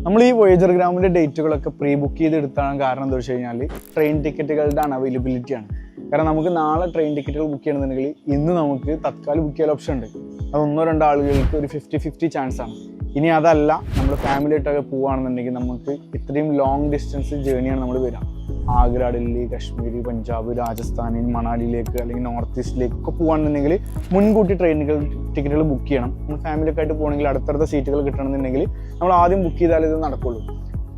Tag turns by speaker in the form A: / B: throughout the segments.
A: നമ്മൾ ഈ വോയേജർ ഗ്രാമിൻ്റെ ഡേറ്റുകളൊക്കെ പ്രീ ബുക്ക് ചെയ്തെടുത്താണ്. കാരണം എന്താ വെച്ച് കഴിഞ്ഞാൽ ട്രെയിൻ ടിക്കറ്റുകളുടെ അവൈലബിലിറ്റിയാണ്. കാരണം നമുക്ക് നാളെ ട്രെയിൻ ടിക്കറ്റുകൾ ബുക്ക് ചെയ്യണമെന്നുണ്ടെങ്കിൽ ഇന്ന് നമുക്ക് തത്കാലം ബുക്ക് ചെയ്യാൻ ഓപ്ഷൻ ഉണ്ട്. അത് 1-2 ആളുകൾക്ക് ഒരു 50-50 ചാൻസ് ആണ്. ഇനി അതല്ല, നമ്മൾ ഫാമിലി ആയിട്ടൊക്കെ പോവുകയാണെന്നുണ്ടെങ്കിൽ നമുക്ക് ഇത്രയും ലോങ് ഡിസ്റ്റൻസ് ജേണിയാണ് നമ്മൾ വരിക. ആഗ്ര, ഡൽഹി, കാശ്മീർ, പഞ്ചാബ്, രാജസ്ഥാൻ, മണാലിയിലേക്ക് അല്ലെങ്കിൽ നോർത്ത് ഈസ്റ്റിലേക്കൊക്കെ പോകുകയാണെന്നുണ്ടെങ്കിൽ മുൻകൂട്ടി ടിക്കറ്റുകൾ ബുക്ക് ചെയ്യണം. നമ്മൾ ഫാമിലിയൊക്കെ ആയിട്ട് പോകണമെങ്കിൽ അടുത്തടുത്ത സീറ്റുകൾ കിട്ടണമെന്നുണ്ടെങ്കിൽ നമ്മൾ ആദ്യം ബുക്ക് ചെയ്താലേ ഇത് നടക്കുള്ളൂ.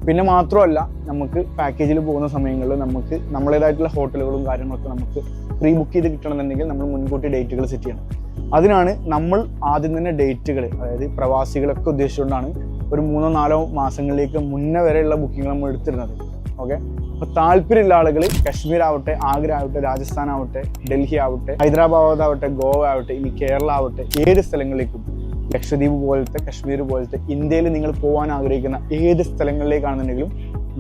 A: പിന്നെ മാത്രമല്ല, നമുക്ക് പാക്കേജിൽ പോകുന്ന സമയങ്ങളിൽ നമുക്ക് നമ്മളേതായിട്ടുള്ള ഹോട്ടലുകളും കാര്യങ്ങളൊക്കെ നമുക്ക് പ്രീ ബുക്ക് ചെയ്ത് കിട്ടണമെന്നുണ്ടെങ്കിൽ നമ്മൾ മുൻകൂട്ടി ഡേറ്റുകൾ സെറ്റ് ചെയ്യണം. അതിനാണ് നമ്മൾ ആദ്യം തന്നെ ഡേറ്റുകൾ, അതായത് പ്രവാസികളൊക്കെ ഉദ്ദേശിച്ചുകൊണ്ടാണ് ഒരു 3-4 മാസങ്ങളിലേക്ക് മുന്നേ വരെയുള്ള ബുക്കിംഗ് നമ്മൾ എടുത്തിരുന്നത്. ഓക്കെ, അപ്പോൾ താല്പര്യമുള്ള ആളുകൾ കശ്മീർ ആവട്ടെ, ആഗ്ര ആവട്ടെ, രാജസ്ഥാൻ ആവട്ടെ, ഡൽഹി ആവട്ടെ, ഹൈദരാബാദ് ആവട്ടെ, ഗോവ ആവട്ടെ, ഇനി കേരള ആവട്ടെ, ഏത് സ്ഥലങ്ങളിലേക്കും, ലക്ഷദ്വീപ് പോലത്തെ, കശ്മീർ പോലത്തെ, ഇന്ത്യയിൽ നിങ്ങൾ പോകാൻ ആഗ്രഹിക്കുന്ന ഏത് സ്ഥലങ്ങളിലേക്കാണെന്നുണ്ടെങ്കിലും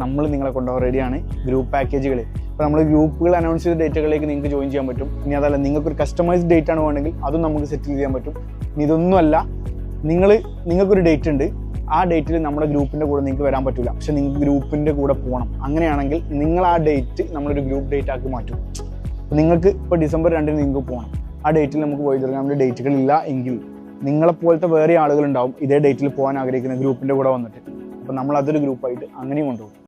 A: നമ്മൾ നിങ്ങളെ കൊണ്ടുപോകാൻ റെഡിയാണ്. ഗ്രൂപ്പ് പാക്കേജുകൾ ഇപ്പോൾ നമ്മൾ ഗ്രൂപ്പുകൾ അനൗൺസ് ചെയ്ത ഡേറ്റുകളിലേക്ക് നിങ്ങൾക്ക് ജോയിൻ ചെയ്യാൻ പറ്റും. ഇനി അതല്ല, നിങ്ങൾക്കൊരു കസ്റ്റമൈസ്ഡ് ഡേറ്റ് ആണ് വേണമെങ്കിൽ അതും നമുക്ക് സെറ്റിൽ ചെയ്യാൻ പറ്റും. ഇനി ഇതൊന്നുമല്ല, നിങ്ങൾക്കൊരു ഡേറ്റ് ഉണ്ട്, ആ ഡേറ്റിൽ നമ്മുടെ ഗ്രൂപ്പിൻ്റെ കൂടെ നിങ്ങൾക്ക് വരാൻ പറ്റില്ല, പക്ഷെ നിങ്ങൾക്ക് ഗ്രൂപ്പിൻ്റെ കൂടെ പോകണം. അങ്ങനെയാണെങ്കിൽ നിങ്ങൾ ആ ഡേറ്റ് നമ്മളൊരു ഗ്രൂപ്പ് ഡേറ്റ് ആക്കി മാറ്റും. നിങ്ങൾക്ക് ഇപ്പോൾ December 2 നിങ്ങൾക്ക് പോകണം. ആ ഡേറ്റിൽ നമുക്ക് വോയേജർ ഗ്രാമിൻ്റെ ഡേറ്റുകളില്ല എങ്കിൽ നിങ്ങളെപ്പോലത്തെ വേറെ ആളുകളുണ്ടാവും ഇതേ ഡേറ്റിൽ പോകാൻ ആഗ്രഹിക്കുന്ന ഗ്രൂപ്പിൻ്റെ കൂടെ വന്നിട്ട്. അപ്പോൾ നമ്മൾ അതൊരു ഗ്രൂപ്പായിട്ട് അങ്ങനെയും കൊണ്ടുപോകും.